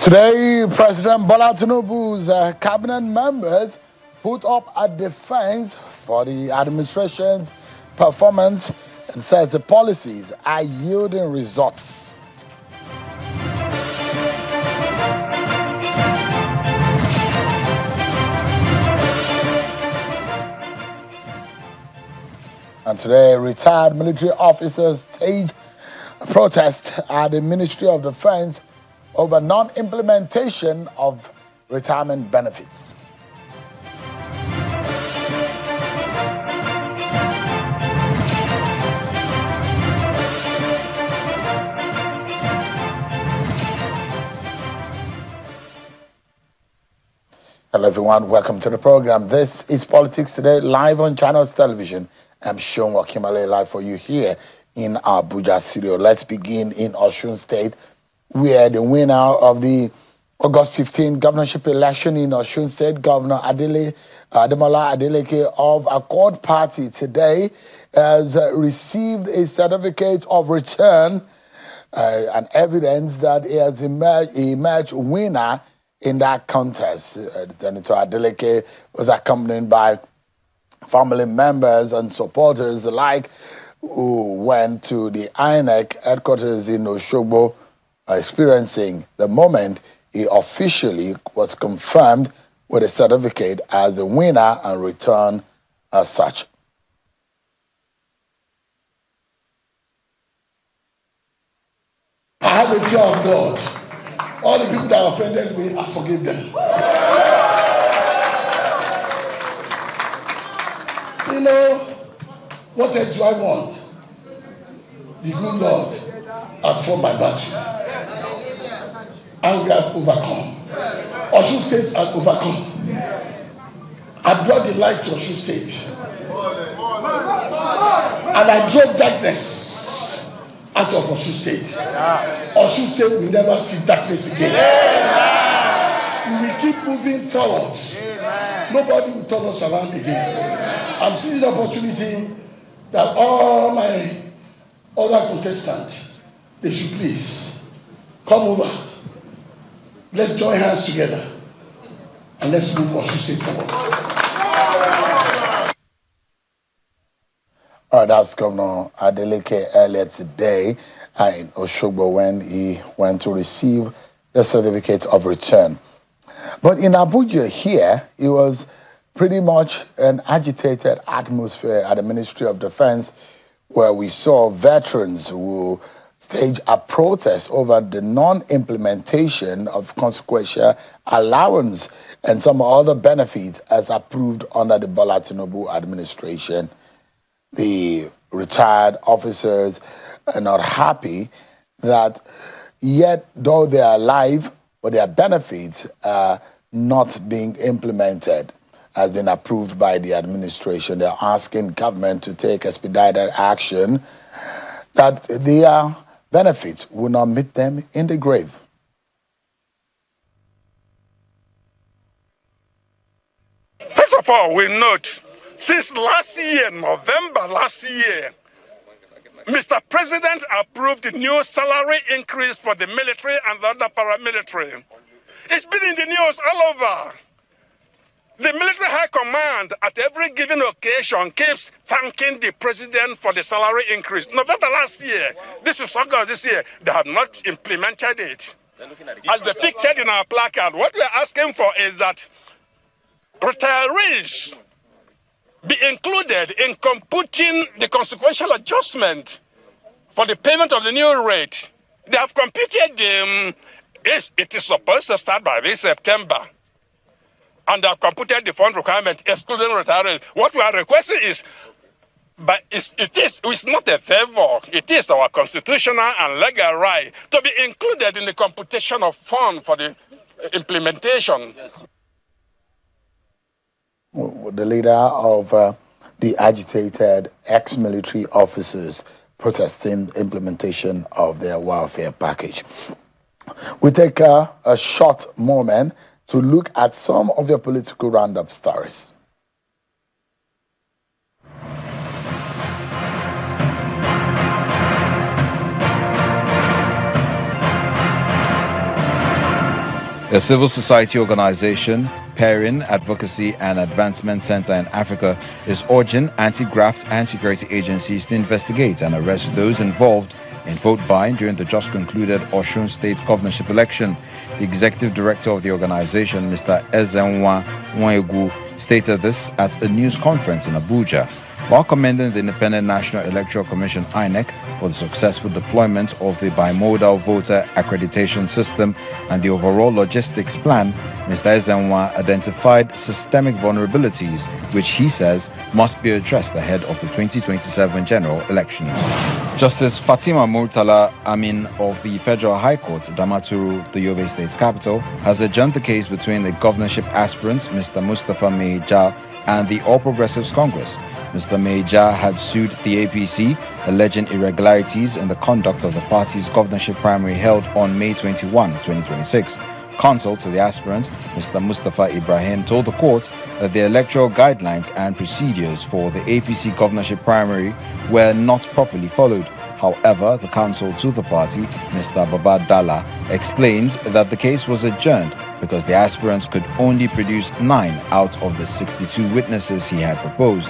Today, President Bola Tinubu's cabinet members put up a defense for the administration's performance and says the policies are yielding results. And today, retired military officers staged a protest at the Ministry of Defense over non-implementation of retirement benefits. Hello everyone, welcome to the program. This is Politics Today, live on Channels Television. I'm Segun Sowunmi live for you here in Abuja studio. Let's begin in Osun State, where the winner of the August 15 governorship election in Osun State, Governor Ademola Adeleke of Accord Party, today has received a certificate of return and evidence that he has emerged winner in that contest. Senator Adeleke was accompanied by family members and supporters alike who went to the INEC headquarters in Osogbo, experiencing the moment he officially was confirmed with a certificate as a winner and returned as such. I have a fear of God. All the people that offended me, I forgive them. You know, what else do I want? The good Lord has fought my battle. And we have overcome. Osun State has overcome. I brought the light to Osun State. And I drove darkness out of Osun State. Osun State will never see darkness again. We will keep moving forward. Nobody will turn us around again. I'm seeing the opportunity that all my other contestants, they should please come over. Let's join hands together and let's move Osun State forward. All right, that's Governor Adeleke earlier today in Osogbo when he went to receive the certificate of return. But in Abuja here, it was pretty much an agitated atmosphere at the Ministry of Defense, where we saw veterans who staged a protest over the non-implementation of consequential allowance and some other benefits as approved under the Bola Tinubu administration. The retired officers are not happy that yet, though they are alive, but their benefits are not being implemented, has been approved by the administration. They're asking government to take expedited action that their benefits will not meet them in the grave. First of all, we note, since last year, November last year, Mr. President approved the new salary increase for the military and the other paramilitary. It's been in the news all over. The military high command at every given occasion keeps thanking the president for the salary increase. November last year, this is August this year, they have not implemented it. As depicted in our placard, what we are asking for is that retirees be included in computing the consequential adjustment for the payment of the new rate. They have computed it is supposed to start by this September. And they have computed the fund requirement excluding retirees. What we are requesting is, but it's not a favor. It is our constitutional and legal right to be included in the computation of fund for the implementation. The leader of the agitated ex-military officers protesting implementation of their welfare package. We take a short moment to look at some of their political roundup stories. A civil society organization, Pairing Advocacy and Advancement Center in Africa, is urging anti-graft and security agencies to investigate and arrest those involved in vote buying during the just concluded Osun State governorship election. The executive director of the organization, Mr. Ezenwa Nwegu, stated this at a news conference in Abuja. While commending the Independent National Electoral Commission (INEC) for the successful deployment of the bimodal voter accreditation system and the overall logistics plan, Mr. Ezenwa identified systemic vulnerabilities which he says must be addressed ahead of the 2027 general elections. Justice Fatima Murtala Amin of the Federal High Court, Damaturu, the Yobe State's capital, has adjourned the case between the governorship aspirants, Mr. Mustafa Meja, and the All Progressives Congress. Mr. Meja had sued the APC, alleging irregularities in the conduct of the party's governorship primary held on May 21, 2026. Counsel to the aspirant, Mr. Mustafa Ibrahim, told the court that the electoral guidelines and procedures for the APC governorship primary were not properly followed. However, the counsel to the party, Mr. Babadala, explains that the case was adjourned because the aspirant could only produce 9 out of the 62 witnesses he had proposed.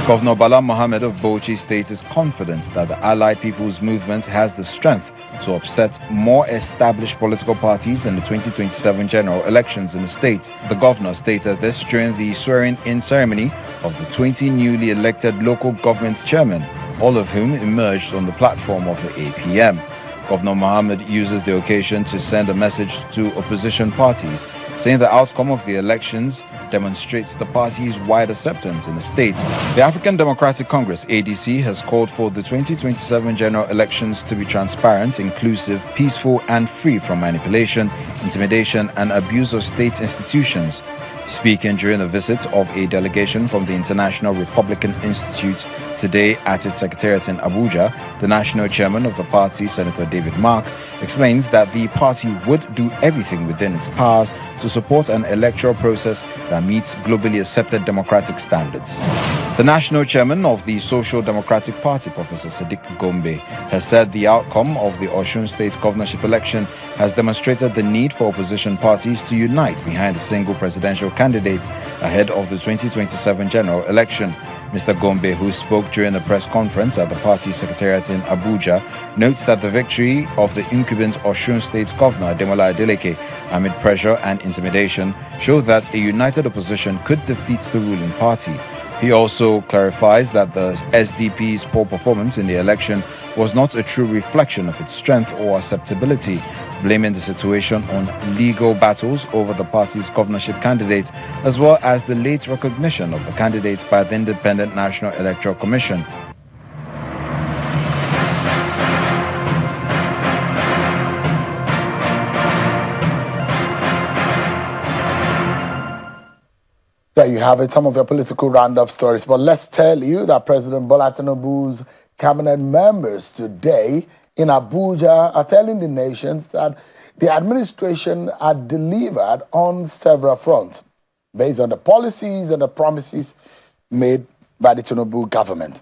Governor Bala Mohammed of Bauchi State is confident that the Allied People's Movement has the strength to upset more established political parties in the 2027 general elections in the state. The governor stated this during the swearing-in ceremony of the 20 newly elected local government chairmen, all of whom emerged on the platform of the APM. Governor Mohammed uses the occasion to send a message to opposition parties, saying the outcome of the elections demonstrates the party's wide acceptance in the state. The African Democratic Congress, ADC, has called for the 2027 general elections to be transparent, inclusive, peaceful, and free from manipulation, intimidation, and abuse of state institutions. Speaking during a visit of a delegation from the International Republican Institute today at its secretariat in Abuja, the national chairman of the party, Senator David Mark, explains that the party would do everything within its powers to support an electoral process that meets globally accepted democratic standards. The national chairman of the Social Democratic Party, Professor Sadiq Gombe, has said the outcome of the Osun State governorship election has demonstrated the need for opposition parties to unite behind a single presidential candidate ahead of the 2027 general election. Mr. Gombe, who spoke during a press conference at the party secretariat in Abuja, notes that the victory of the incumbent Osun State Governor Ademola Adeleke amid pressure and intimidation showed that a united opposition could defeat the ruling party. He also clarifies that the SDP's poor performance in the election was not a true reflection of its strength or acceptability, blaming the situation on legal battles over the party's governorship candidate, as well as the late recognition of the candidates by the Independent National Electoral Commission. There you have it, some of your political roundup stories. But let's tell you that President Bola Tinubu's cabinet members today in Abuja are telling the nations that the administration had delivered on several fronts based on the policies and the promises made by the Tinubu government.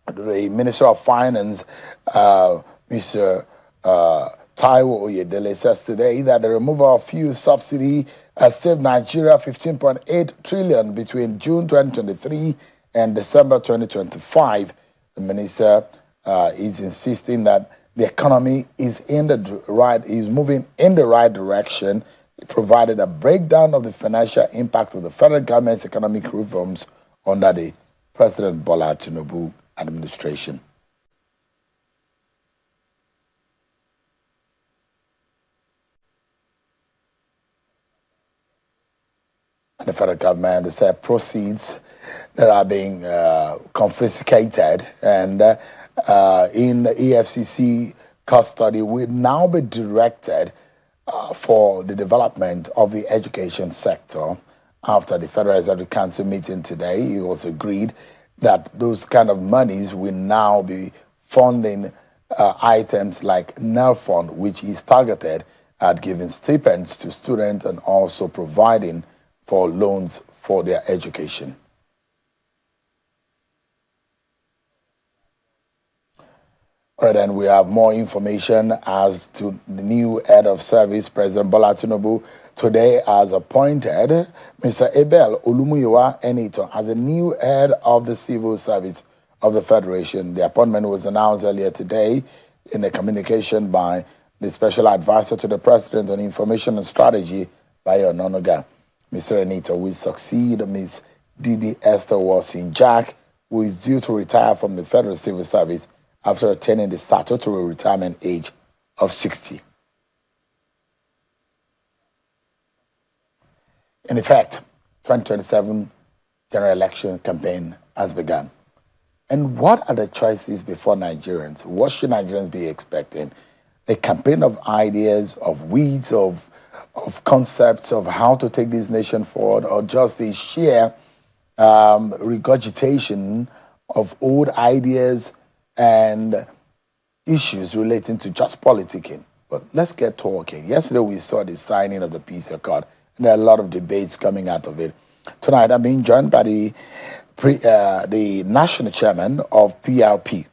The Minister of Finance, Mr. Taiwo Oyedele, says today that the removal of fuel subsidy has saved Nigeria 15.8 trillion between June 2023 and December 2025. The minister is insisting that the economy is moving in the right direction. He provided a breakdown of the financial impact of the federal government's economic reforms under the President Bola Tinubu administration. The federal government said proceeds that are being confiscated and in the EFCC custody will now be directed for the development of the education sector. After the Federal Executive Council meeting today, it was agreed that those kind of monies will now be funding items like NELFund, which is targeted at giving stipends to students and also providing for loans for their education. All right, then we have more information as to the new head of service. President Bola Tinubu today has appointed Mr. Abel Olumuyiwa Enito as the new head of the civil service of the Federation. The appointment was announced earlier today in a communication by the special advisor to the President on Information and Strategy, Bayo Ononuga. Mr. Enito will succeed Ms. Didi Esther Wasin-Jack, who is due to retire from the Federal Civil Service after attaining the statutory retirement age of 60. In effect, 2027 general election campaign has begun. And what are the choices before Nigerians? What should Nigerians be expecting? A campaign of ideas, of weeds, of concepts of how to take this nation forward, or just the sheer regurgitation of old ideas and issues relating to just politicking. But let's get talking. Yesterday we saw the signing of the peace accord, and there are a lot of debates coming out of it. Tonight I'm being joined by the national chairman of PRP,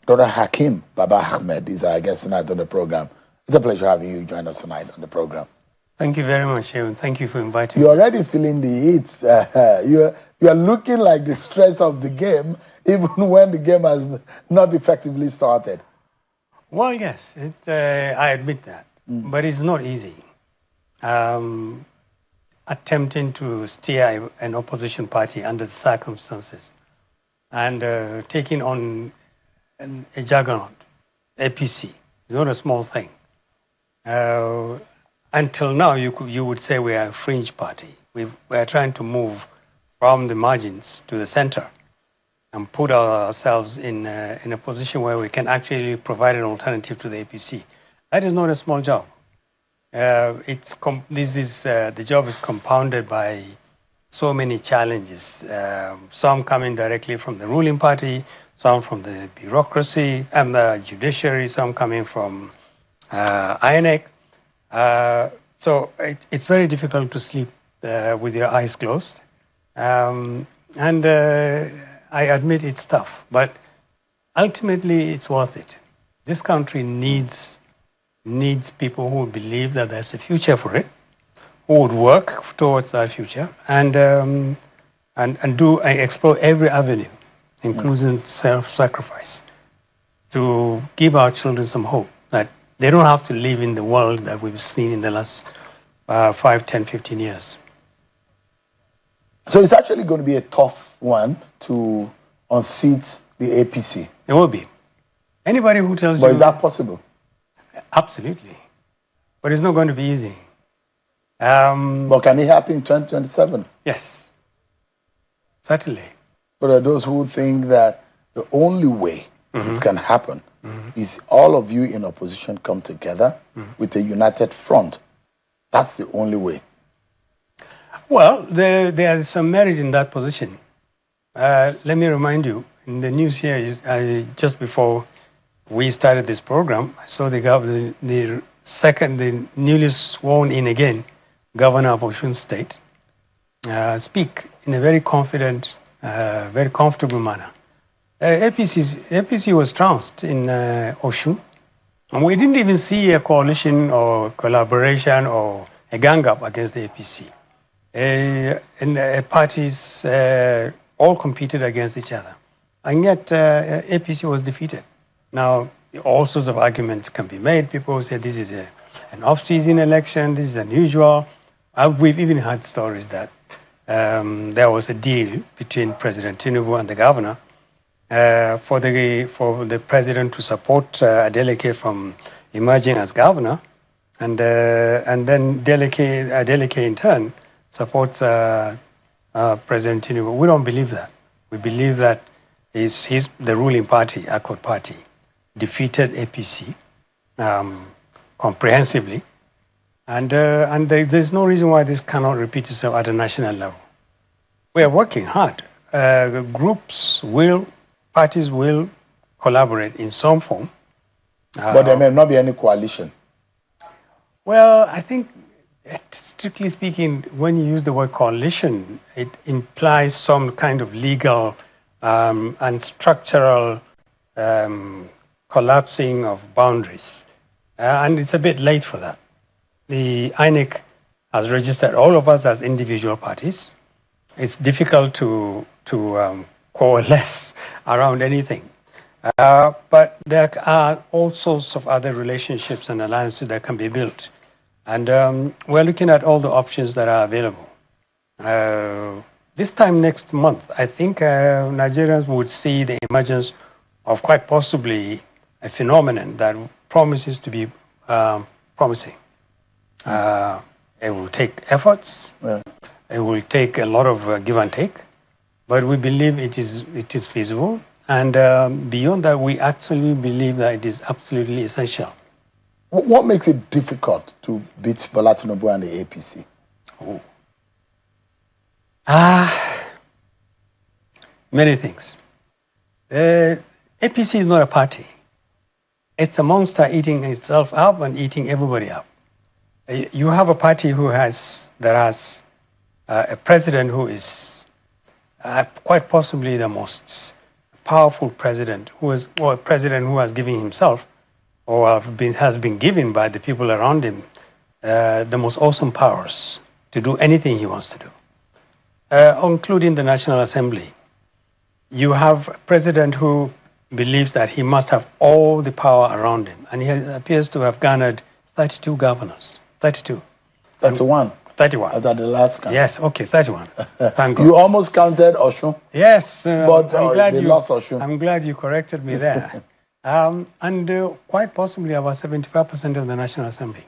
Dr. Hakeem Ahmed is our guest tonight on the program. It's a pleasure having you join us tonight on the program. Thank you very much, Segun. Thank you for inviting me. You're already feeling the heat. You're looking like the stress of the game, even when the game has not effectively started. Well, yes, I admit that. But it's not easy. Attempting to steer an opposition party under the circumstances and taking on a juggernaut, APC, is not a small thing. Until now, you would say we are a fringe party. We are trying to move from the margins to the center and put ourselves in a position where we can actually provide an alternative to the APC. That is not a small job. The job is compounded by so many challenges. Some coming directly from the ruling party, some from the bureaucracy and the judiciary, some coming from INEC. So it's very difficult to sleep with your eyes closed. I admit it's tough, but ultimately it's worth it. This country needs people who believe that there's a future for it, who would work towards that future and explore every avenue, including self-sacrifice, to give our children some hope that they don't have to live in the world that we've seen in the last 5, 10, 15 years. So it's actually going to be a tough one to unseat the APC. It will be. Anybody who tells you... But is that possible? Absolutely. But it's not going to be easy. But can it happen in 2027? Yes. Certainly. But there are those who think that the only way it can happen is all of you in opposition come together with a united front. That's the only way. Well, there is some merit in that position. Let me remind you, in the news here, just before we started this program, I saw the newly sworn in again governor of Osun State speak in a very confident, very comfortable manner. APC was trounced in Osun, and we didn't even see a coalition or collaboration or a gang up against the APC. Parties all competed against each other, and yet APC was defeated. Now, all sorts of arguments can be made. People say this is an off-season election, this is unusual. We've even had stories that there was a deal between President Tinubu and the governor for the president to support Adeleke from emerging as governor, and then Adeleke in turn supports President Tinubu. We don't believe that. We believe that the ruling party, Accord Party, defeated APC comprehensively, and there's no reason why this cannot repeat itself at a national level. We are working hard. Parties will collaborate in some form. But there may not be any coalition. Well, I think, strictly speaking, when you use the word coalition, it implies some kind of legal and structural collapsing of boundaries. And it's a bit late for that. The INEC has registered all of us as individual parties. It's difficult to coalesce around anything. But there are all sorts of other relationships and alliances that can be built. And we're looking at all the options that are available. This time next month, I think Nigerians would see the emergence of quite possibly a phenomenon that promises to be promising. It will take efforts. Yeah. It will take a lot of give and take, but we believe it is feasible. And beyond that, we actually believe that it is absolutely essential. What makes it difficult to beat Bola Tinubu and the APC? Many things. APC is not a party. It's a monster eating itself up and eating everybody up. You have a party that has a president who is quite possibly the most powerful president, or a president who has given himself, or has been given by the people around him, the most awesome powers to do anything he wants to do, including the National Assembly. You have a president who believes that he must have all the power around him, and he appears to have garnered 32 governors. 32. 31. 31. After the last count. Yes, okay, 31. Thank God. You almost counted Osun. Yes, but they lost Osun. I'm glad you corrected me there. And quite possibly about 75% of the National Assembly,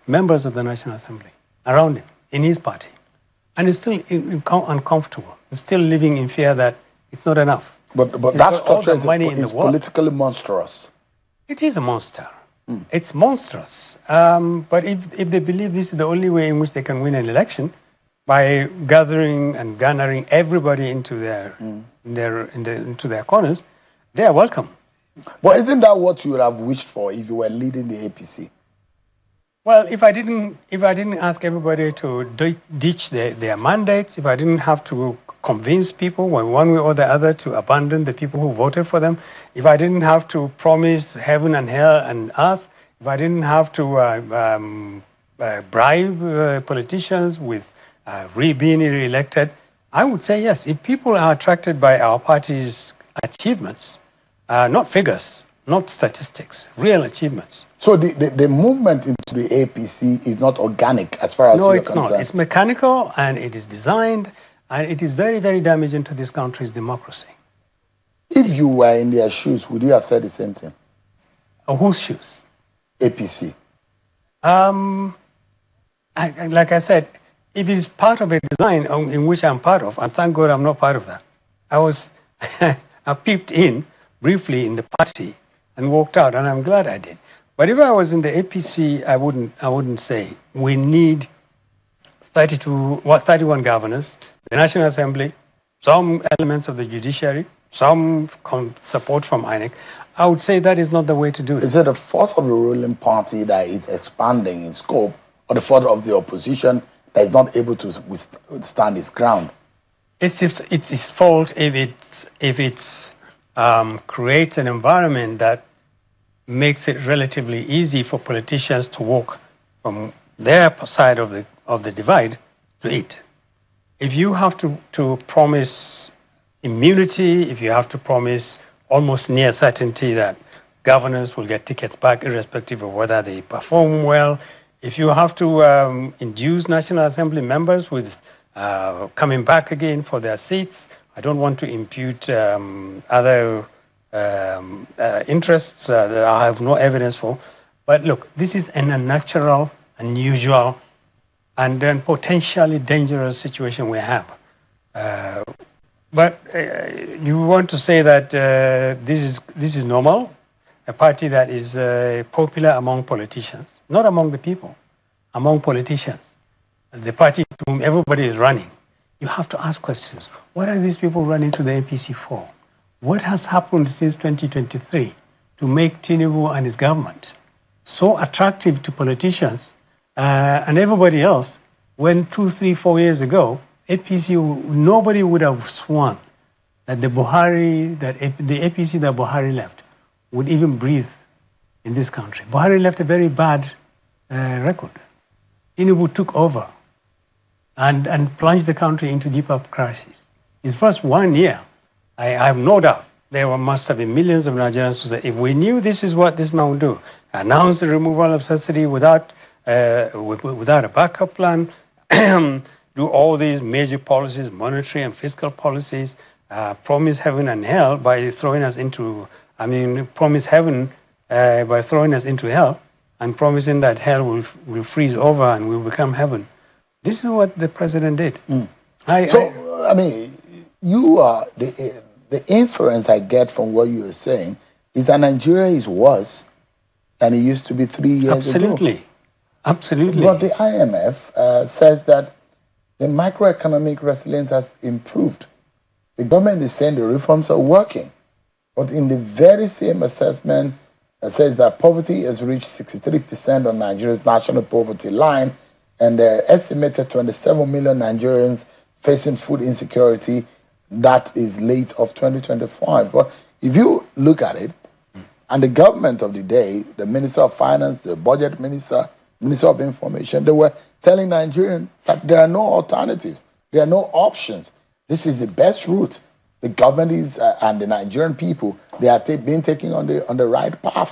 members of the National Assembly, around him, in his party. And he's still uncomfortable. He's still living in fear that it's not enough. But that structure is politically monstrous. It is a monster. It's monstrous. But if they believe this is the only way in which they can win an election, by gathering and garnering everybody into into their corners, they are welcome. But isn't that what you would have wished for if you were leading the APC? Well, if I didn't ask everybody to ditch their mandates, if I didn't have to convince people one way or the other to abandon the people who voted for them, if I didn't have to promise heaven and hell and earth, if I didn't have to bribe politicians with being re-elected, I would say yes. If people are attracted by our party's achievements, not figures, not statistics, real achievements. So the movement into the APC is not organic as far as you're concerned? No, it's not. It's mechanical, and it is designed, and it is very, very damaging to this country's democracy. If you were in their shoes, would you have said the same thing? Whose shoes? APC. Like I said, it is part of a design in which I'm part of, and thank God I'm not part of that. I peeped in briefly in the party and walked out, and I'm glad I did. But if I was in the APC, I wouldn't say we need 31 governors, the National Assembly, some elements of the judiciary, some support from INEC. I would say that is not the way to do it. Is it the force of the ruling party that is expanding in scope, or the force of the opposition that is not able to withstand its ground? It's its fault if it creates an environment that makes it relatively easy for politicians to walk from their side of the divide to it. If you have to promise immunity, if you have to promise almost near certainty that governors will get tickets back irrespective of whether they perform well, if you have to induce National Assembly members with coming back again for their seats, I don't want to impute other interests that I have no evidence for. But look, this is an unnatural, unusual, and then potentially dangerous situation we have. But you want to say that this is normal? A party that is popular among politicians, not among the people, among politicians. The party to whom everybody is running. You have to ask questions. What are these people running to the APC for? What has happened since 2023 to make Tinubu and his government so attractive to politicians and everybody else when 2, 3, 4 years ago, nobody would have sworn that the APC that Buhari left would even breathe in this country. Buhari left a very bad record. Tinubu took over and plunged the country into deeper crisis. His first 1 year, I have no doubt, must have been millions of Nigerians who said, if we knew this is what this man would do, announce the removal of subsidy without a backup plan, do all these major policies, monetary and fiscal policies, promise heaven and hell by throwing us into, promise heaven by throwing us into hell and promising that hell will freeze over and will become heaven. This is what the president did. You are the inference I get from what you are saying is that Nigeria is worse than it used to be 3 years ago. Absolutely. But the IMF says that the macroeconomic resilience has improved. The government is saying the reforms are working. But in the very same assessment, it says that poverty has reached 63% on Nigeria's national poverty line, and there are estimated 27 million Nigerians facing food insecurity. That is late of 2025. But if you look at it, and the government of the day, the Minister of Finance, the Budget Minister, Minister of Information, they were telling Nigerians that there are no alternatives, there are no options. This is the best route. The government is, and the Nigerian people, they are being taken on the right path.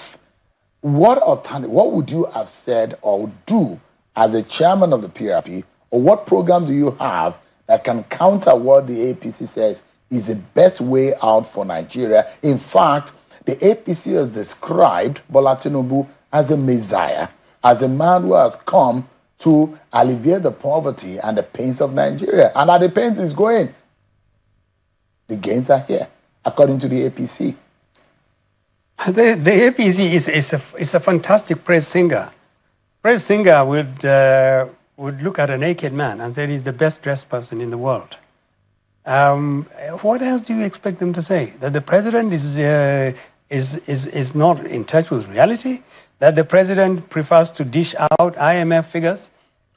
What alternative? What would you have said or do as the chairman of the PRP, or what program do you have that can counter what the APC says is the best way out for Nigeria? In fact, the APC has described Bola Tinubu as a messiah, as a man who has come to alleviate the poverty and the pains of Nigeria. And as the pains is going, the gains are here, according to the APC. The APC is a fantastic praise singer. Praise singer would look at a naked man and say he's the best dressed person in the world. What else do you expect them to say? That the president is not in touch with reality? That the president prefers to dish out IMF figures?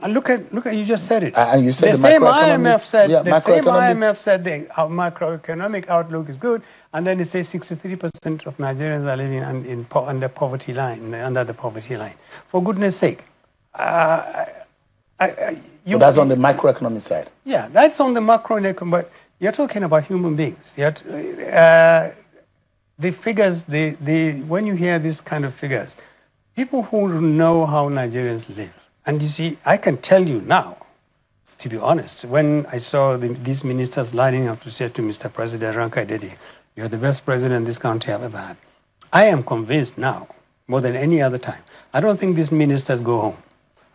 And look at you just said it. And you said the same IMF said the same IMF said the macroeconomic outlook is good, and then it says 63% of Nigerians are living under poverty line, under the poverty line. For goodness sake. But that's on the macroeconomic side. Yeah, that's on the macroeconomic, but you're talking about human beings. The figures, when you hear these kind of figures, people who know how Nigerians live, and you see, I can tell you now, to be honest, when I saw these ministers lining up to say to Mr. President Rankai Dede, you're the best president this country have ever had, I am convinced now, more than any other time, I don't think these ministers go home.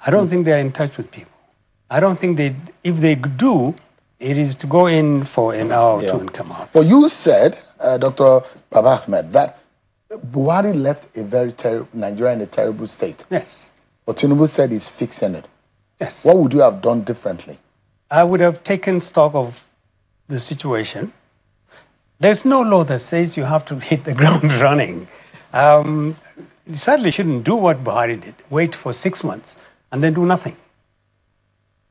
I don't think they're in touch with people. I don't think if they do, it is to go in for an hour or two and come out. Well, you said, Dr. Baba Ahmed, that Buhari left Nigeria in a terrible state. Yes. But Tinubu said he's fixing it. Yes. What would you have done differently? I would have taken stock of the situation. There's no law that says you have to hit the ground running. You certainly shouldn't do what Buhari did, wait for 6 months and then do nothing.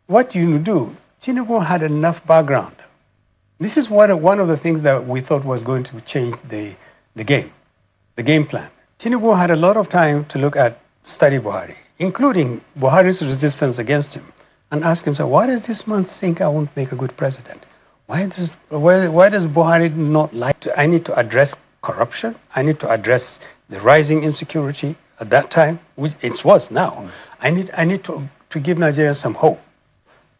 What you do, Tinubu had enough background. This is one of the things that we thought was going to change the game plan. Tinubu had a lot of time to study Buhari, including Buhari's resistance against him, and ask himself, why does this man think I won't make a good president? Why does Buhari not like to? I need to address corruption. I need to address the rising insecurity at that time, which it was now. I need to give Nigerians some hope.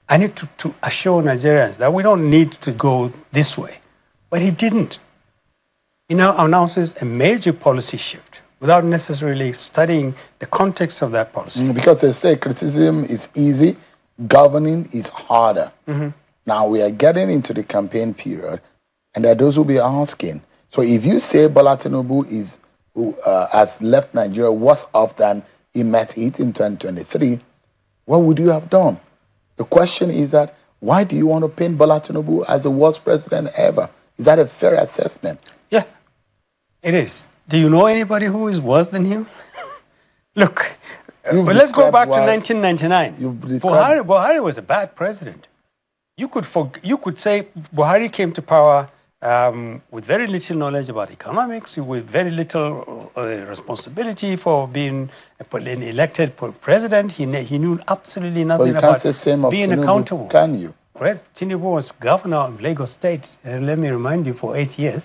I need to assure Nigerians that we don't need to go this way. But he didn't. He now announces a major policy shift without necessarily studying the context of that policy. Because they say criticism is easy, governing is harder. Mm-hmm. Now we are getting into the campaign period, and there are those who will be asking, so if you say Bola Tinubu has left Nigeria worse off than he met it in 2023, what would you have done? The question is that, why do you want to paint Bola Tinubu as the worst president ever? Is that a fair assessment? Yeah, it is. Do you know anybody who is worse than him? Look, but let's go back to 1999. Buhari was a bad president. You could say Buhari came to power with very little knowledge about economics, with very little responsibility for being an elected president. He knew absolutely nothing about being Tinubu, accountable. Can you? Tinubu was governor of Lagos State, let me remind you, for 8 years,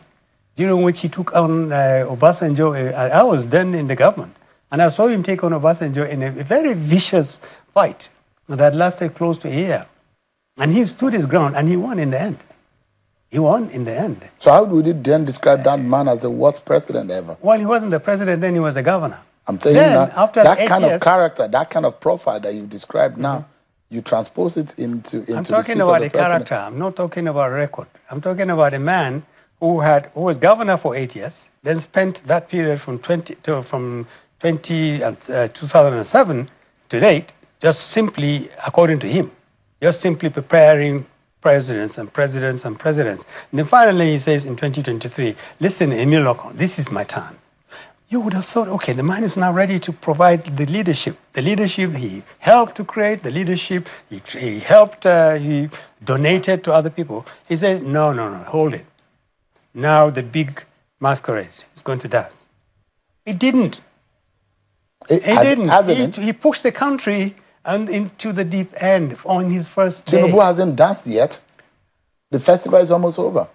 during which he took on Obasanjo. I was then in the government, and I saw him take on Obasanjo in a very vicious fight that lasted close to a year. And he stood his ground, and he won in the end. He won in the end. So how would you then describe that man as the worst president ever? Well, he wasn't the president then, he was the governor. I'm telling you now, that kind of character, that kind of profile that you described now, you transpose it into I'm talking about a character. I'm not talking about a record. I'm talking about a man who was governor for 8 years, then spent that period from 2007 to date, just simply, according to him, just simply preparing presidents and presidents and presidents. And then finally he says in 2023, listen, Emil Locon, this is my time. You would have thought, okay, the man is now ready to provide the leadership. The leadership he helped to create, the leadership he helped, he donated to other people. He says, no, hold it. Now the big masquerade is going to dance. It didn't. He pushed the country and into the deep end on his first day. Tinubu hasn't danced yet. The festival is almost over.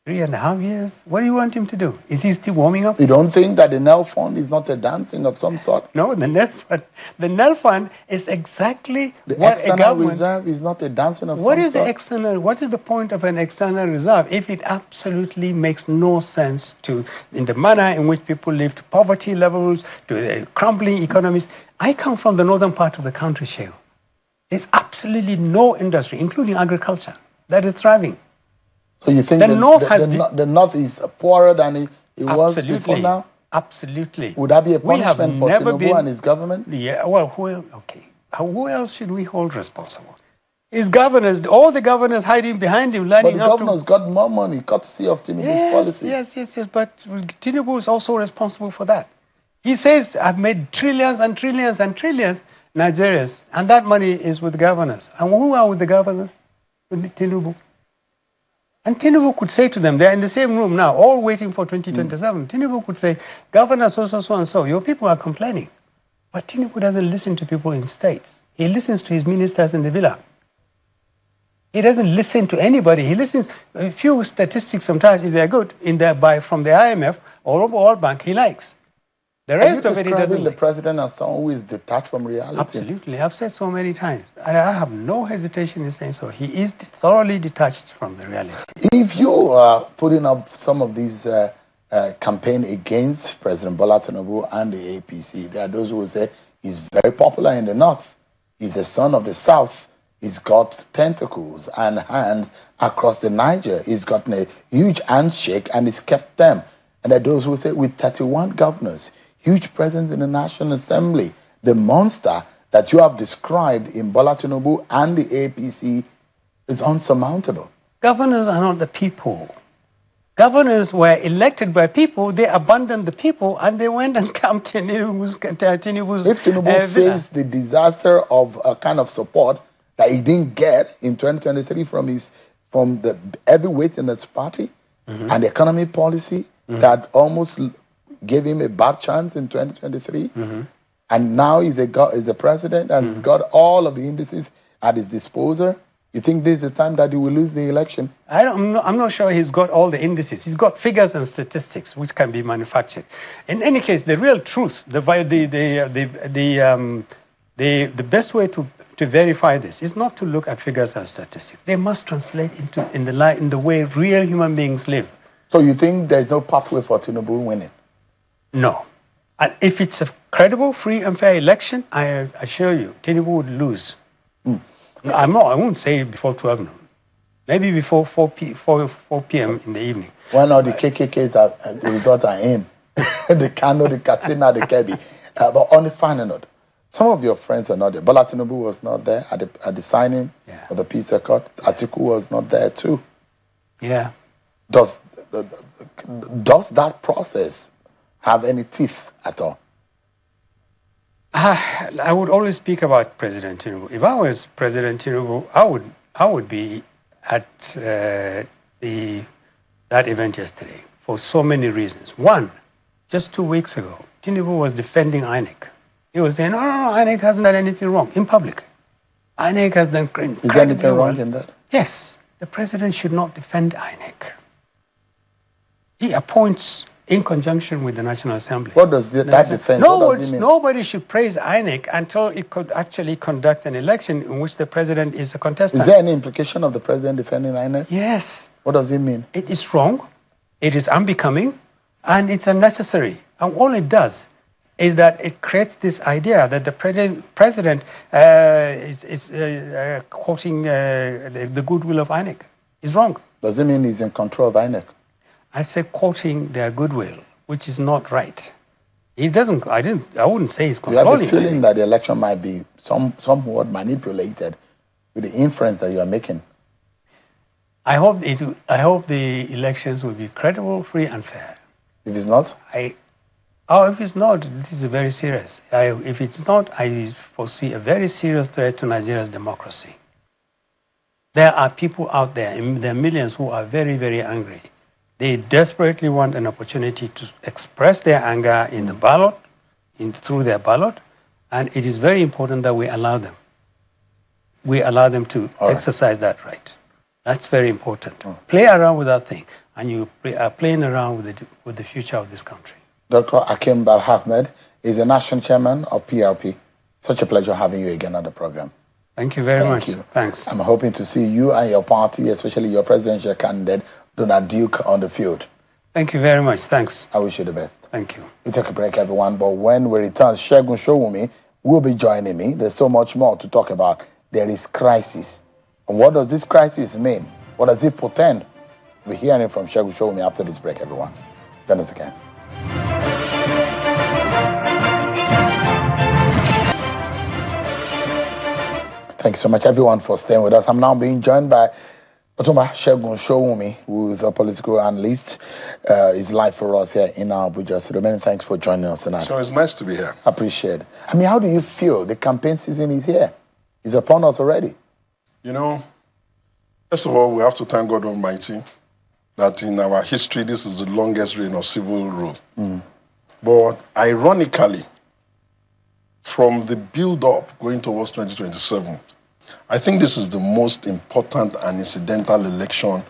3.5 years. What do you want him to do? Is he still warming up? You don't think that the NEL Fund is not a dancing of some sort? No, the NEL Fund is exactly what a The external government... reserve is not a dancing of what some is sort? the external? What is the point of an external reserve if it absolutely makes no sense in the manner in which people live, to poverty levels, to the crumbling economies? I come from the northern part of the country, Shehu. There's absolutely no industry, including agriculture, that is thriving. So you think the North is poorer than it was before now? Absolutely. Would that be a punishment for Tinubu and his government? Yeah, well, who else should we hold responsible? His governors, all the governors hiding behind him, lining up. But the governors got more money, courtesy of Tinubu's policy. Yes, but Tinubu is also responsible for that. He says, I've made trillions and trillions and trillions Nigerians, and that money is with governors. And who are with the governors? With Tinubu. And Tinubu could say to them, they're in the same room now, all waiting for 2027. Tinubu could say, Governor so and so, your people are complaining. But Tinubu doesn't listen to people in states. He listens to his ministers in the villa. He doesn't listen to anybody. He listens a few statistics sometimes, if they're good, from the IMF or World Bank, he likes. The rest of it he doesn't. The president as someone who is detached from reality. Absolutely. I've said so many times. And I have no hesitation in saying so. He is thoroughly detached from the reality. If you are putting up some of these campaign against President Bola Tinubu and the APC, there are those who will say he's very popular in the North. He's the son of the South. He's got tentacles and hands across the Niger. He's gotten a huge handshake and he's kept them. And there are those who will say with 31 governors, huge presence in the National Assembly, the monster that you have described in Bola Tinubu and the APC is unsurmountable. Governors are not the people. Governors were elected by people, they abandoned the people, and they went and camped in Tinubu's If Tinubu faced the disaster of a kind of support that he didn't get in 2023 from the heavyweight in his party and the economy policy that almost gave him a bad chance in 2023, and now he's a president and he's got all of the indices at his disposal. You think this is the time that he will lose the election? I'm not sure he's got all the indices. He's got figures and statistics which can be manufactured. In any case, the real truth, the best way to verify this is not to look at figures and statistics. They must translate in the way real human beings live. So you think there's no pathway for Tinubu winning? No. And if it's a credible, free and fair election, I assure you, Tinubu would lose. I won't say before 12 noon. Maybe before 4 p.m. in the evening. When all the KKK's results are in. The Kano, the Katsina, the Kebi. But on the final note, some of your friends are not there. Bola Tinubu was not there at the signing of the peace accord. Atiku was not there too. Yeah. Does that process have any teeth at all? I would always speak about President Tinubu. If I was President Tinubu, I would be at the that event yesterday for so many reasons. One, just 2 weeks ago, Tinubu was defending INEC. He was saying, no, INEC hasn't done anything wrong in public. INEC has done crazy. Is there anything wrong in that? Yes. The president should not defend INEC. He appoints in conjunction with the National Assembly. What does that defense? Nobody should praise INEC until it could actually conduct an election in which the president is a contestant. Is there any implication of the president defending INEC? Yes. What does it mean? It is wrong, it is unbecoming, and it's unnecessary. And all it does is that it creates this idea that the president is quoting the goodwill of INEC. It's wrong. Does it mean he's in control of INEC? I said quoting their goodwill, which is not right. He doesn't. I wouldn't say he's controlling. You have a feeling that the election might be somewhat manipulated with the inference that you are making. I hope the elections will be credible, free, and fair. If it's not, if it's not, this is very serious. If it's not, I foresee a very serious threat to Nigeria's democracy. There are people out there, there are millions who are very, very angry. They desperately want an opportunity to express their anger in the ballot, through their ballot, and it is very important that we allow them. We allow them to exercise that right. That's very important. Play around with that thing, and you are playing around with the future of this country. Dr. Hakeem Ahmed is the national chairman of PRP. Such a pleasure having you again on the program. Thank you very much. You. Thanks. I'm hoping to see you and your party, especially your presidential candidate, Donald Duke, on the field. Thank you very much. Thanks. I wish you the best. Thank you. We take a break, everyone, but when we return, Segun Sowunmi will be joining me. There's so much more to talk about. There is crisis. And what does this crisis mean? What does it portend? We're hearing from Segun Sowunmi after this break, everyone. Join us again. Thank you so much, everyone, for staying with us. I'm now being joined by Otumba Segun Sowunmi, who is a political analyst. Is live for us here in Abuja. So many thanks for joining us tonight. So it's nice to be here. Appreciate it. I mean, how do you feel? The campaign season is here. It's upon us already. You know, first of all, we have to thank God Almighty that in our history, this is the longest reign of civil rule. But ironically, from the build-up going towards 2027, I think this is the most important and incidental election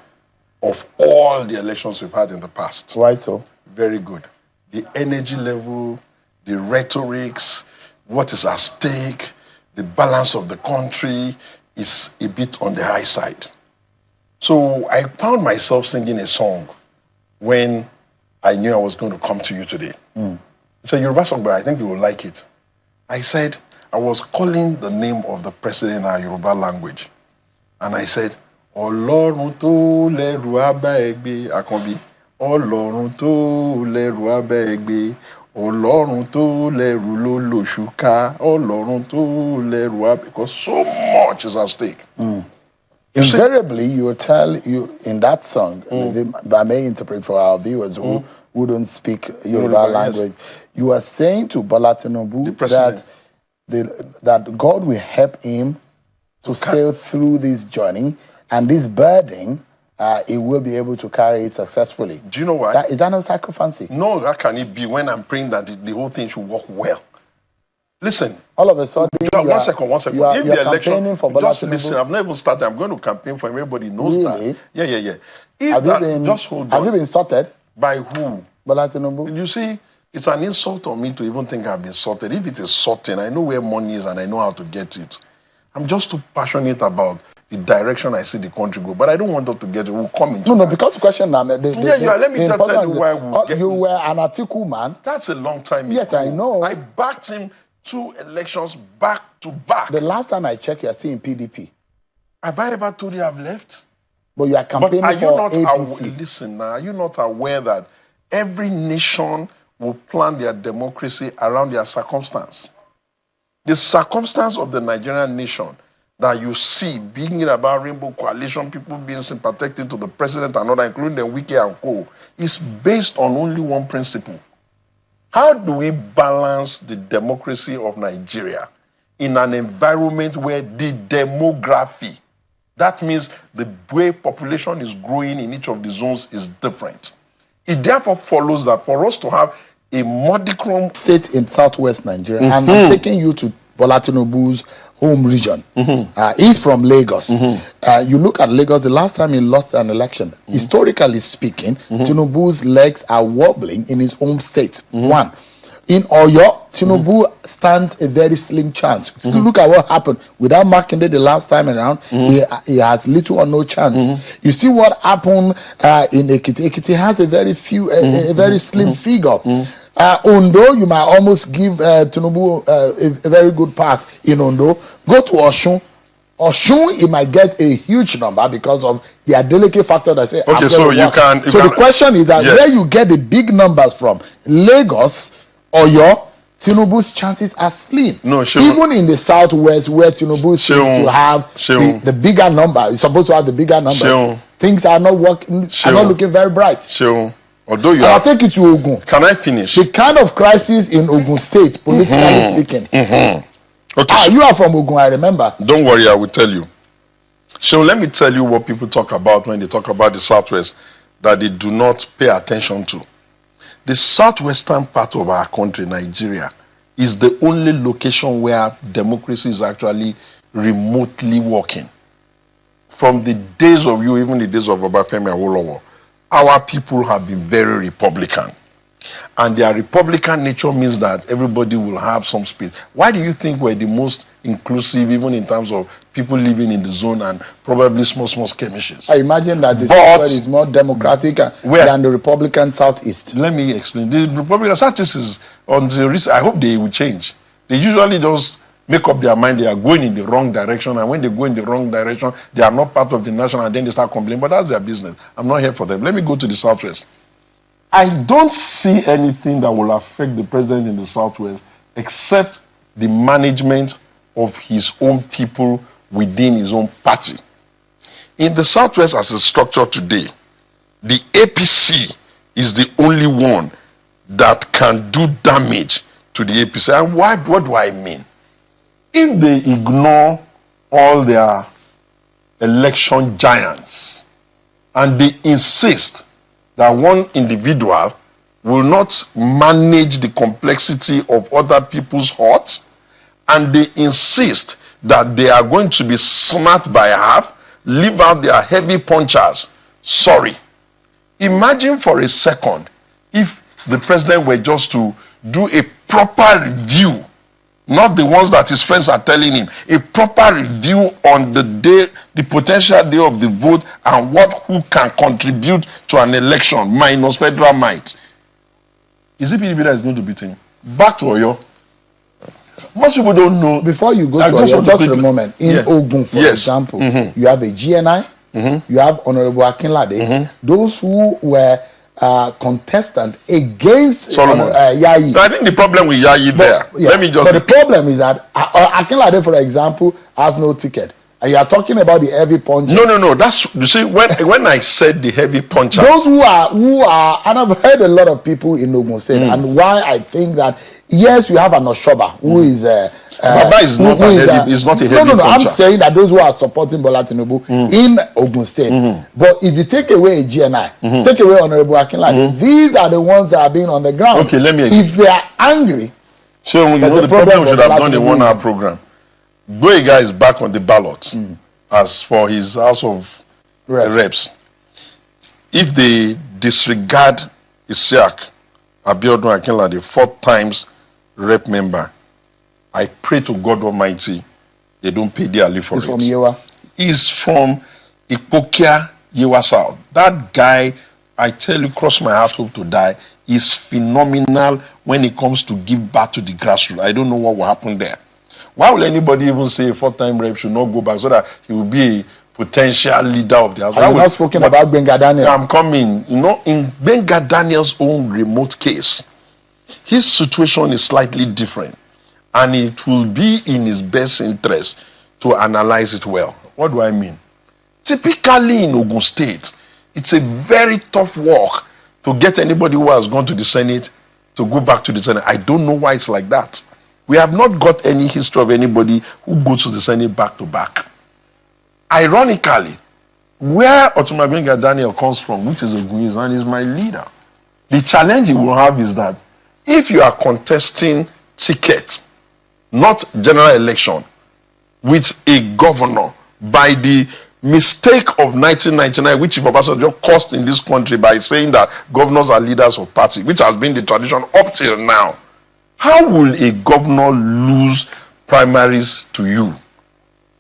of all the elections we've had in the past. Why so? Very good. The energy level, the rhetorics, what is at stake, the balance of the country is a bit on the high side. So I found myself singing a song when I knew I was going to come to you today. It's a Yoruba song, but I think you will like it. I said, I was calling the name of the president in our Yoruba language. And I said, Ọlọ́run tó lẹ́rù abá ẹgbẹ́ Àkànbí. Ọlọ́run tó lẹ́rù abá ẹgbẹ́. Ọlọ́run tó lẹ́rù ló lòṣùká. Ọlọ́run tó lẹ́rù abá. Because so much is at stake. Invariably, you will tell you in that song, if I may interpret for our viewers who don't speak Yoruba language, you are saying to Bola Tinubu that God will help him to sail through this journey, and this burden, he will be able to carry it successfully. Do you know why? Is that no sacrifice? No, that can it be when I'm praying that the whole thing should work well. Listen. All of a sudden, one second. You are campaigning for Bola just Tinubu. listen, I've not even started. I'm going to campaign for him. Everybody knows Really? that. Yeah. Just hold on. Have you been sorted? By who? Bola Tinubu? You see, it's an insult on me to even think I've been sorted. If it is sorted, I know where money is and I know how to get it. I'm just too passionate about the direction I see the country go. But I don't want us to get it. We'll come into No, because the question now... Let me just tell you why we'll get You were an Atiku man. That's a long time Yes, ago. I know. I backed him 2 elections back to back. The last time I checked, you are still in PDP. Have I ever told you I've left? But you are campaigning for APC. Listen now, are you not aware that every nation will plan their democracy around their circumstance? The circumstance of the Nigerian nation that you see being about Rainbow Coalition, people being sympathetic to the president and other, including the Wiki and co, is based on only one principle. How do we balance the democracy of Nigeria in an environment where the demography That means the way population is growing in each of the zones is different. It therefore follows that for us to have a modicum state in southwest Nigeria, and I'm taking you to Bola Tinubu's home region. He's from Lagos. You look at Lagos, the last time he lost an election, historically speaking, Tinubu's legs are wobbling in his home state. One. In Oyo, Tinubu stands a very slim chance. Look at what happened. Without Makinde the last time around, he has little or no chance. You see what happened in Ekiti. Ekiti has a very slim figure. Ondo, you might almost give Tinubu a very good pass in Ondo. Go to Osun. Osun, he might get a huge number because of the delicate factor that say. Okay, so you can. The question is that where you get the big numbers from, Lagos, Oyo, Tinubu's chances are slim. No, even in the southwest, where Tinubu seems to have the bigger number, he's supposed to have the bigger number. Things are not working, are not looking very bright. Although you I'll take it to Ogun. Can I finish? The kind of crisis in Ogun State, politically speaking. Okay. You are from Ogun, I remember. Don't worry, I will tell you. So let me tell you what people talk about when they talk about the southwest that they do not pay attention to. The southwestern part of our country, Nigeria, is the only location where democracy is actually remotely working. From the days of even the days of Obafemi Awolowo, our people have been very Republican. And their Republican nature means that everybody will have some space. Why do you think we're the most inclusive, even in terms of people living in the zone and probably small skirmishes? I imagine that the Southwest is more democratic than the Republican Southeast. Let me explain. The Republican Southeast is on the risk. I hope they will change. They usually just make up their mind they are going in the wrong direction, and when they go in the wrong direction, they are not part of the nation, and then they start complaining. But that's their business. I'm not here for them. Let me go to the Southwest. I don't see anything that will affect the president in the Southwest except the management of his own people within his own party. In the Southwest as a structure today, the APC is the only one that can do damage to the APC. And what do I mean? If they ignore all their election giants and they insist that one individual will not manage the complexity of other people's hearts, and they insist that they are going to be smart by half, leave out their heavy punchers. Sorry. Imagine for a second if the president were just to do a proper review, not the ones that his friends are telling him, a proper review on the day, the potential day of the vote, and who can contribute to an election minus federal might. Is it PDP that is going to beat him? Back to Oyo. Most people don't know. Before you go to Oyo, just a moment. In Ogun, for example, you have a GNI, you have Honorable Akinlade, those who were contestant against Yayi. So I think the problem with Yayi But the problem is that Akinlade, for example, has no ticket. And you are talking about the heavy punchers. No. That's, you see, when I said the heavy punchers, those who are, and I've heard a lot of people in Ogun State, and why I think that yes, you have an Oshoba who is Baba is not a heavy puncher. No. I'm saying that those who are supporting Bola Tinubu in Ogun State. But if you take away a GNI, take away Honorable Akinlade, these are the ones that are being on the ground. Okay, let me. If they are angry, so you know the problem we should have done a 1-hour program. Boyega is back on the ballot as for his House of Reps. If they disregard Isiaq Abiodun Akinlade, 4 times rep member, I pray to God Almighty they don't pay dearly for it. From Yewa. He's from Ipokia, Yewa South. That guy, I tell you, cross my heart, hope to die, is phenomenal when it comes to give back to the grassroots. I don't know what will happen there. Why will anybody even say a 4-time rep should not go back so that he will be a potential leader of the house? I'm not speaking about Benga Daniel. I'm coming. You know, in Benga Daniel's own remote case, his situation is slightly different. And it will be in his best interest to analyze it well. What do I mean? Typically in Ogun State, it's a very tough work to get anybody who has gone to the Senate to go back to the Senate. I don't know why it's like that. We have not got any history of anybody who goes to the Senate back to back. Ironically, where Otumagbenga Daniel comes from, which is Ogun, and is my leader, the challenge he will have is that if you are contesting ticket, not general election, with a governor by the mistake of 1999, which Obasanjo caused in this country by saying that governors are leaders of party, which has been the tradition up till now, how will a governor lose primaries to you?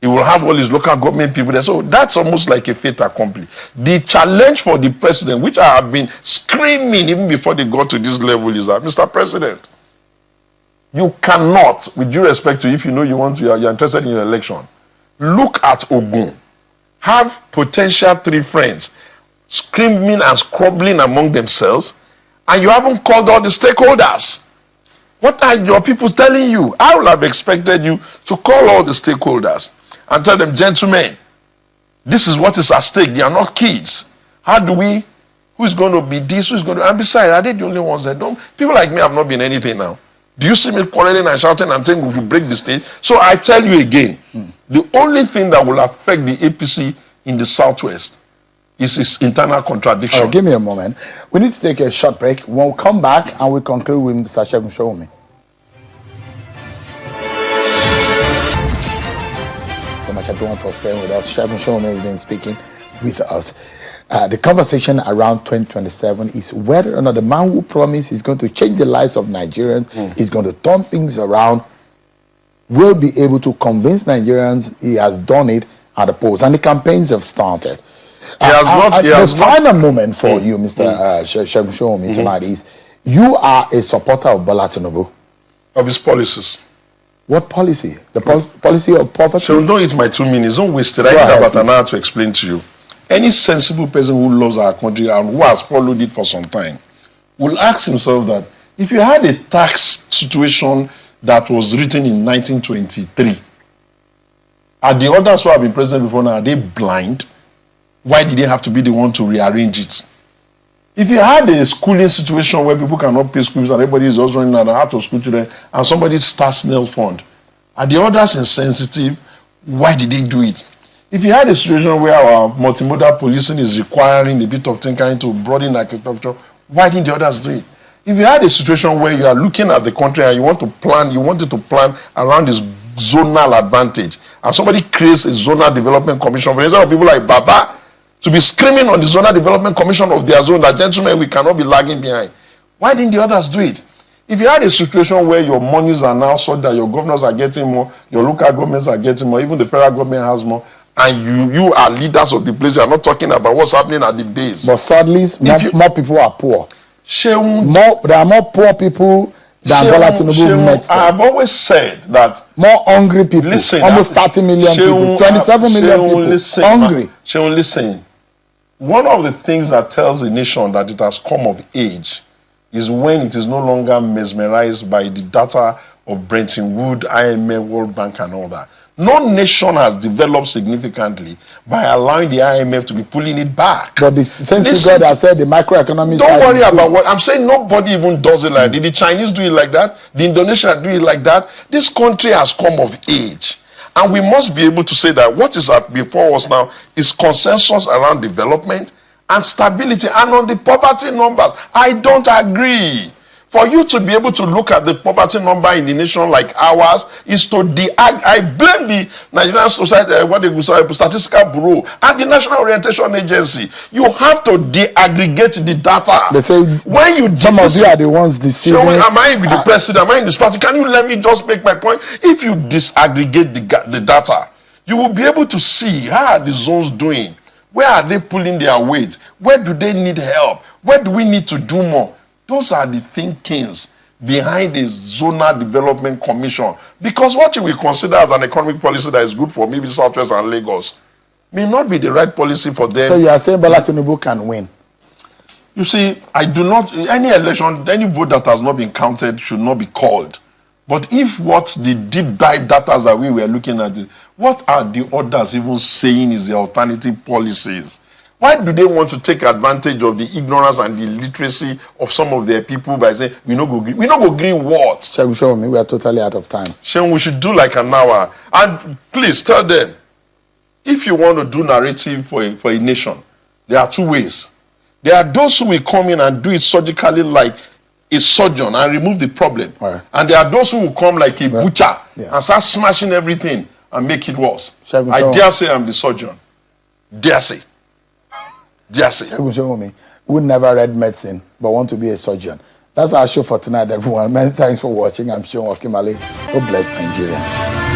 He will have all his local government people there. So that's almost like a fait accompli. The challenge for the president, which I have been screaming even before they got to this level, is that, Mr. President, you cannot, with due respect to, if you know you're interested in your election, look at Ogun, have potential 3 friends screaming and squabbling among themselves, and you haven't called all the stakeholders. What are your people telling you? I would have expected you to call all the stakeholders and tell them, gentlemen, this is what is at stake. They are not kids. Who's going to be this? Who's going to, and besides, are they the only ones that don't? People like me have not been anything now. Do you see me quarreling and shouting and saying we should break the state? So I tell you again, the only thing that will affect the APC in the Southwest is its internal contradiction. Give me a moment. We need to take a short break. We'll come back and we'll conclude with Mr. Segun Sowunmi. So much everyone for staying with us. Segun Sowunmi has been speaking with us. The conversation around 2027 is whether or not the man who promised is going to change the lives of Nigerians, is going to turn things around, will be able to convince Nigerians he has done it at the polls. And the campaigns have started. The final moment for you, Mr. Segun Sowunmi, tonight is you are a supporter of Bola Tinubu. Of his policies. What policy? The policy of poverty? So don't eat my 2 minutes. Don't waste it. I need about an hour to explain to you. Any sensible person who loves our country and who has followed it for some time will ask himself that if you had a tax situation that was written in 1923, are the others who have been president before now, are they blind? Why did they have to be the one to rearrange it? If you had a schooling situation where people cannot pay schools and everybody is also running out of school children and somebody starts nail fund, are the others insensitive? Why did they do it? If you had a situation where our multimodal policing is requiring a bit of tinkering to broaden architecture, why didn't the others do it? If you had a situation where you are looking at the country and you wanted to plan around this zonal advantage, and somebody creates a zonal development commission, for example, people like Baba, to be screaming on the zonal development commission of their zone that, gentlemen, we cannot be lagging behind. Why didn't the others do it? If you had a situation where your monies are now so that your governors are getting more, your local governments are getting more, even the federal government has more, and you are leaders of the place, you are not talking about what's happening at the base. But sadly, more people are poor. There are more poor people than Bola Tinubu met. I have always said that more hungry people, almost 30 million people, 27 million people, hungry. Listen, one of the things that tells a nation that it has come of age is when it is no longer mesmerized by the data of Bretton Woods, IMF, World Bank and all that. No nation has developed significantly by allowing the IMF to be pulling it back. But the same figure that said the microeconomic... Don't worry about what I'm saying. Nobody even does it like that. The Chinese do it like that. The Indonesians do it like that. This country has come of age. And we must be able to say that what is before us now is consensus around development and stability. And on the poverty numbers, I don't agree. For you to be able to look at the poverty number in a nation like ours is to I blame the Nigerian Society, Statistical Bureau and the National Orientation Agency. You have to de-aggregate the data. They say when you some of you are the ones deceiving. Am I with the president? Am I in this party? Can you let me just make my point? If you disaggregate the data, you will be able to see how are the zones doing. Where are they pulling their weight? Where do they need help? Where do we need to do more? Those are the thinkings behind the Zonal Development Commission. Because what you will consider as an economic policy that is good for maybe Southwest and Lagos may not be the right policy for them. So you are saying Bola Tinubu can win? You see, I do not, any election, any vote that has not been counted should not be called. But if what the deep dive data that we were looking at, what are the others even saying is the alternative policies? Why do they want to take advantage of the ignorance and the illiteracy of some of their people by saying, we no go agree what? Show me, we are totally out of time. Shame we should do like an hour. And please tell them, if you want to do narrative for a nation, there are two ways. There are those who will come in and do it surgically like a surgeon and remove the problem. Right. And there are those who will come like a butcher and start smashing everything and make it worse. I dare say I'm the surgeon. Dare say. Dare say. Segun Sowunmi, who never read medicine but want to be a surgeon. That's our show for tonight, everyone. Many thanks for watching. I'm Segun Sowunmi. God bless Nigeria.